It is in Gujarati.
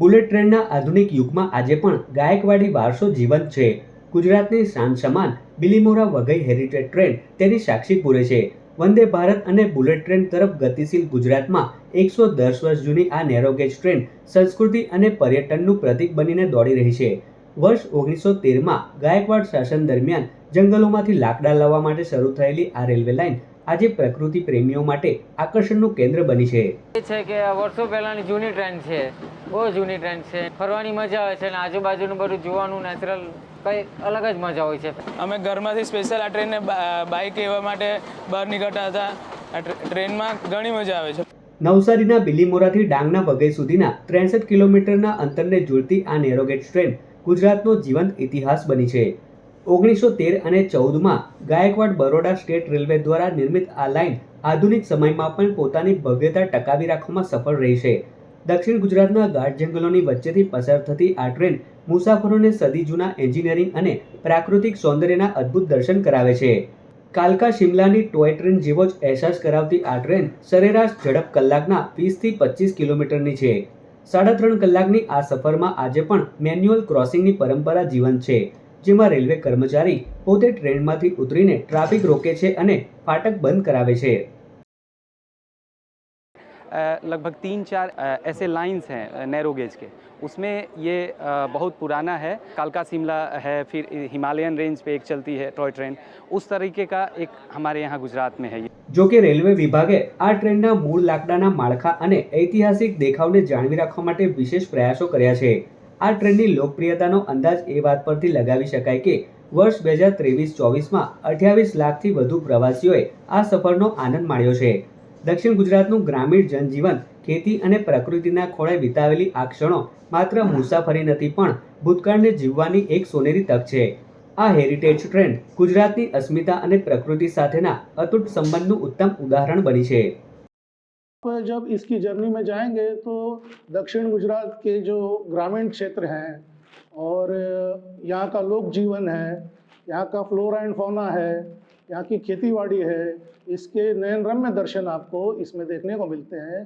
બુલેટ ટ્રેનના આધુનિક યુગમાં આજે પણ ગાયકવાડી વારસો જીવંત છે. ગુજરાતની શાન સમાન બિલીમોરા વઘઈ હેરિટેજ ટ્રેન તેની સાક્ષી પૂરે છે. વંદે ભારત અને બુલેટ ટ્રેન તરફ ગતિશીલ ગુજરાતમાં 110 વર્ષ જૂની આ નેરો ગેજ ટ્રેન સંસ્કૃતિ અને પર્યટનનું પ્રતીક બનીને દોડી રહી છે. વર્ષ 1913માં ગાયકવાડ શાસન દરમિયાન જંગલોમાંથી લાકડા લાવવા માટે શરૂ થયેલી આ રેલવે લાઇન આજે પ્રકૃતિ પ્રેમીઓ માટે આકર્ષણનું કેન્દ્ર બની છે. કે વર્ષો પહેલાની જૂની ટ્રેન છે, બહુ જૂની ટ્રેન છે. ફરવાની મજા આવે છે અને આજુબાજુનું બધું જોવાનું નેચરલ કંઈ અલગ જ મજા હોય છે. અમે ઘરમાંથી સ્પેશિયલ આ ટ્રેનને બાઇક લેવા માટે બહાર નીકળતા હતા. આ ટ્રેનમાં ઘણી મજા આવે છે. નવસારીના બિલીમોરાથી ડાંગના વઘઈ સુધીના 63 કિલોમીટરના અંતરને જોડતી આ નેરોગેજ ટ્રેન ગુજરાતનો જીવંત ઇતિહાસ બની છે. 1913 અને 14માં ગાયકવાડ બરોડા સ્ટેટ રેલવે દ્વારા નિર્મિત આ લાઇન આધુનિક સમયમાં પણ પોતાની ભવ્યતા ટકાવી રાખવામાં સફળ રહી છે. દક્ષિણ ગુજરાતના ગાઢ જંગલોની વચ્ચેથી પસાર થતી આ ટ્રેન મુસાફરોને સદી જૂના એન્જિનિયરિંગ અને પ્રાકૃતિક સૌંદર્યના અદ્ભુત દર્શન કરાવે છે. કાલકા શિમલાની ટોય ટ્રેન જેવો જ અહેસાસ કરાવતી આ ટ્રેન સરેરાશ ઝડપ કલાકના 20 થી 25 કિલોમીટરની છે. 3.5 કલાકની આ સફરમાં આજે પણ મેન્યુઅલ ક્રોસિંગની પરંપરા જીવંત છે, જેમાં રેલવે કર્મચારી પોતે ટ્રેનમાંથી ઉતરીને ટ્રાફિક રોકે છે અને ફાટક બંધ કરાવે છે. लगभग 3-4 ऐसे लाइंस हैं नैरो गेज के, उसमें ये बहुत पुराना है. कालका शिमला है, फिर हिमालयन रेंज पे एक चलती है टॉय ट्रेन, उस तरीके का एक हमारे यहाँ गुजरात में है. જો કે રેલવે વિભાગે આ ટ્રેનના મૂળ લાકડાના માળખા અને ઐતિહાસિક દેખાવને જાળવી રાખવા માટે વિશેષ પ્રયાસો કર્યા છે. આ ટ્રેનની લોકપ્રિયતાનો અંદાજ એ વાત પરથી લગાવી શકાય કે વર્ષ 2023-24માં 28 લાખથી વધુ પ્રવાસીઓએ આ સફરનો આનંદ માણ્યો છે. દક્ષિણ ગુજરાતનું ગ્રામીણ જનજીવન ખેતી અને પ્રકૃતિના ખોળે વિતાવેલી આ ક્ષણો માત્ર મુસાફરી નથી પણ ભૂતકાળને જીવવાની એક સોનેરી તક છે. આ હેરિટેજ ટ્રેન ગુજરાતની અસ્મિતા અને પ્રકૃતિ સાથેના અતૂટ સંબંધનું ઉત્તમ ઉદાહરણ બની છે. जब इसकी जर्नी में जाएंगे तो दक्षिण गुजरात के जो ग्रामीण क्षेत्र हैं और यहाँ का लोक जीवन है, यहाँ का फ्लोरा एंड फौना है, यहाँ की खेती बाड़ी है, इसके नयन रम्य दर्शन आपको इसमें देखने को मिलते हैं.